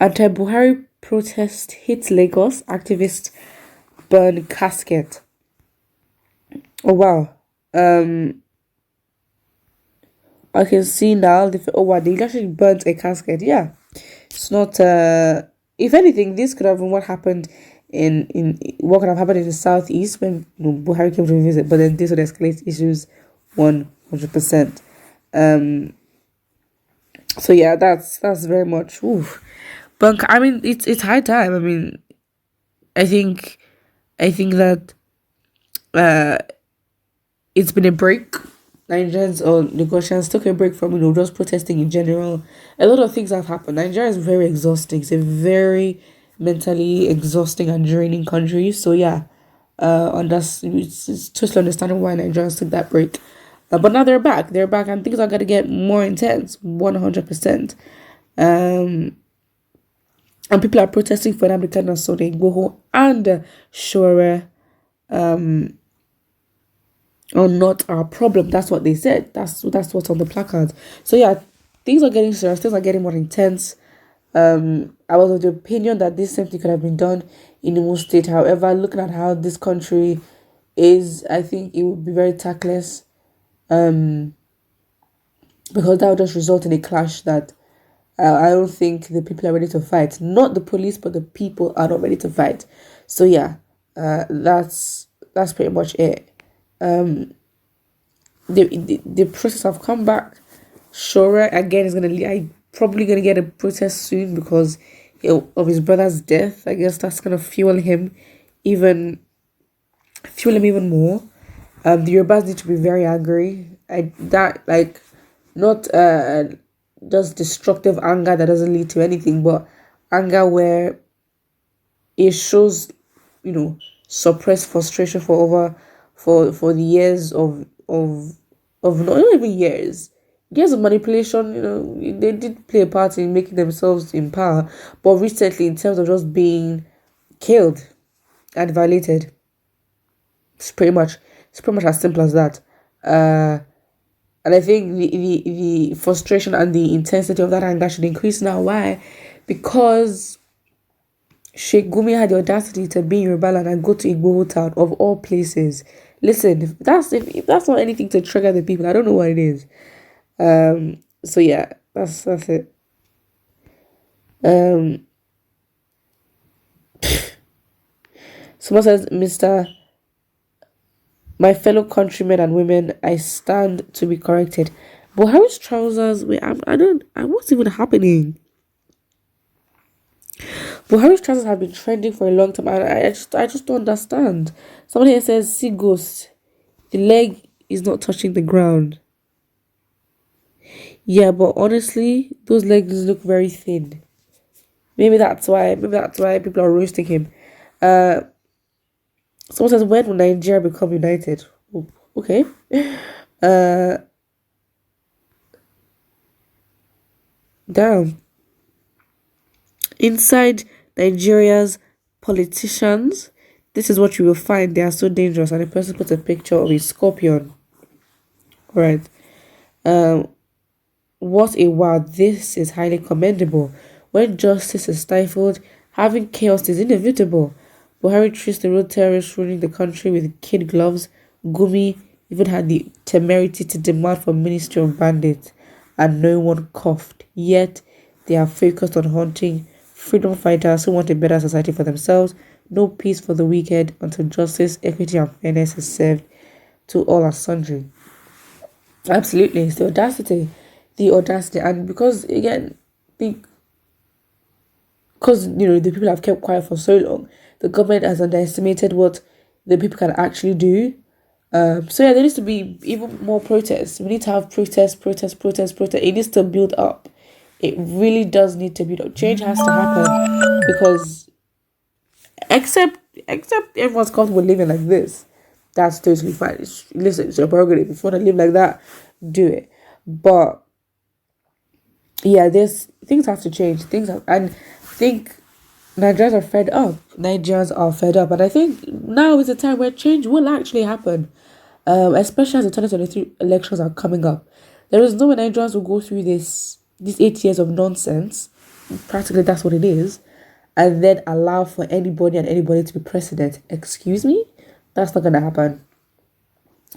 Anti-Buhari protest hits Lagos. Activists burn casket. Oh wow. I can see now. Oh wow, they actually burnt a casket. Yeah, it's not. If anything, this could have been what happened in what could have happened in the southeast when Buhari came to visit. But then this would escalate issues 100%. So yeah, that's very much. Oof. But I mean, it's high time. I mean, I think that it's been a break. Nigerians or Lagosians took a break from just protesting in general. A lot of things have happened. Nigeria is very exhausting. It's a very mentally exhausting and draining country. So yeah, it's totally understandable why Nigerians took that break. But now they're back. They're back, and things are gonna get more intense. 100%. And people are protesting for Nnamdi Kanu, Igboho, and Shure are not our problem. That's what they said. That's what's on the placard. So yeah, things are getting serious. Things are getting more intense. I was of the opinion that this same thing could have been done in Imo State. However, looking at how this country is, I think it would be very tactless. Because that would just result in a clash that I don't think the people are ready to fight. Not the police, but the people are not ready to fight. So yeah, that's pretty much it. The process have come back. Shure again is probably gonna get a protest soon because of his brother's death. I guess that's gonna fuel him even more. The Yorubas need to be very angry. Not just destructive anger that doesn't lead to anything, but anger where it shows, suppressed frustration for the years of not even years of manipulation. They did play a part in making themselves in power, but recently in terms of just being killed and violated, it's pretty much as simple as that. And I think the frustration and the intensity of that anger should increase now. Why? Because Sheikh Gumi had the audacity to be in Yoruba land and go to Igbo town of all places. Listen, if that's not anything to trigger the people, I don't know what it is. So yeah, that's it. Someone says, my fellow countrymen and women, I stand to be corrected. But Harry's trousers, what's even happening? Buhari's trousers have been trending for a long time, and I just don't understand. Somebody here says, see ghost, the leg is not touching the ground. Yeah, but honestly, those legs look very thin. Maybe that's why people are roasting him. Someone says, when will Nigeria become united? Oh, okay. Damn. Inside Nigeria's politicians, this is what you will find. They are so dangerous. And the person puts a picture of a scorpion. Right. What a wow. This is highly commendable. When justice is stifled, having chaos is inevitable. Buhari treats the road terrorists ruling the country with kid gloves. Gumi even had the temerity to demand for Ministry of Bandits, and no one coughed. Yet, they are focused on hunting freedom fighters who want a better society for themselves. No peace for the wicked until justice, equity, and fairness is served to all and sundry. Absolutely, it's the audacity. And because, again, the people have kept quiet for so long, the government has underestimated what the people can actually do. So yeah, there needs to be even more protests. We need to have protest. It needs to build up. It really does need to build up. Change has to happen because except everyone's comfortable living like this, that's totally fine. Listen, it's your prerogative. If you want to live like that, do it. But yeah, things have to change. And I think Nigerians are fed up. And I think now is the time where change will actually happen. Especially as the 2023 elections are coming up. There is no way Nigerians will go through these 8 years of nonsense practically that's what it is, and then allow for anybody and anybody to be president. Excuse me? That's not gonna happen.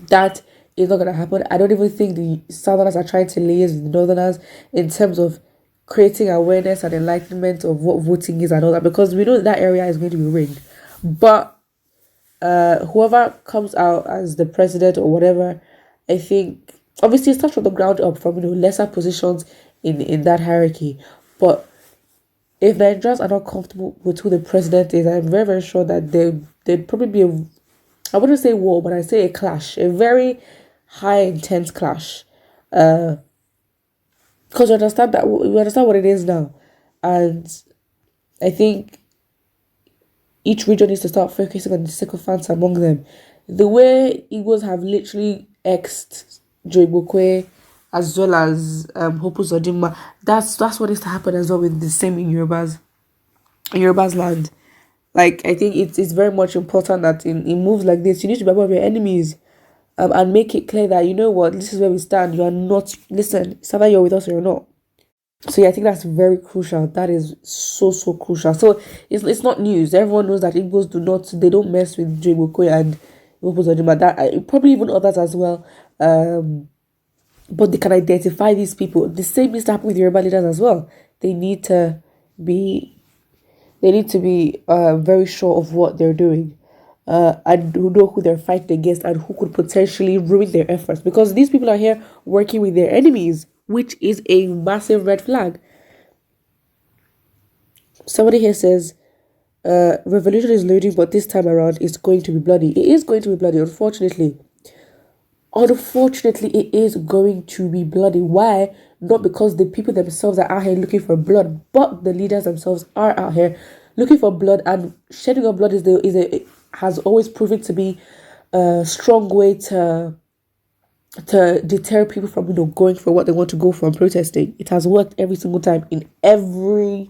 That is not gonna happen. I don't even think the Southerners are trying to liaise with the Northerners in terms of creating awareness and enlightenment of what voting is and all that, because we know that area is going to be rigged. But whoever comes out as the president or whatever, I think obviously it starts from the ground up, from lesser positions in that hierarchy. But if Nigerians are not comfortable with who the president is, I'm very, very sure that there'd probably be I wouldn't say war, but I say a clash, a very high intense clash. Because we understand what it is now, and I think each region needs to start focusing on the sycophants among them. The way Igbos have literally exed Joe Ibokwe as well as Hopu Zodima, that's what needs to happen as well with the same in Yoruba's land. Like, I think it's very much important that in moves like this, you need to be aware of your enemies, and make it clear that, you know what, this is where we stand. You are not, listen, it's either you're with us or you're not. So yeah, I think that's very crucial. That is so crucial. So it's not news. Everyone knows that Igbos they don't mess with Joe Ibokwe and Hopu Zodima. That probably even others as well. But they can identify these people. The same needs to happen with Yoruba leaders as well. They need to be very sure of what they're doing, and who know who they're fighting against and who could potentially ruin their efforts. Because these people are here working with their enemies, which is a massive red flag. Somebody here says, revolution is loading, but this time around it's going to be bloody. It is going to be bloody, unfortunately. Unfortunately, it is going to be bloody. Why? Not because the people themselves are out here looking for blood, but the leaders themselves are out here looking for blood, and shedding of blood has always proven to be a strong way to deter people from going for what they want to go for and protesting. It has worked every single time in every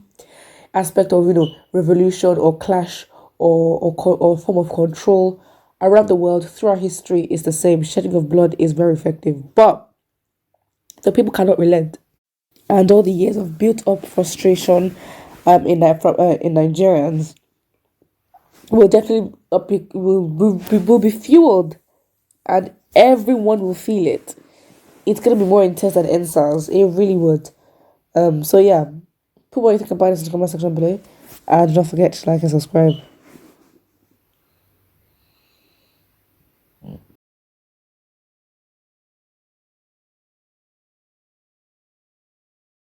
aspect of revolution or clash or form of control around the world. Throughout history is the same. Shedding of blood is very effective, but the people cannot relent, and all the years of built up frustration in Nigerians will definitely will be fueled, and everyone will feel it. It's gonna be more intense than NSAS. It really would. So yeah, put what you think about this in the comment section below, and don't forget to like and subscribe.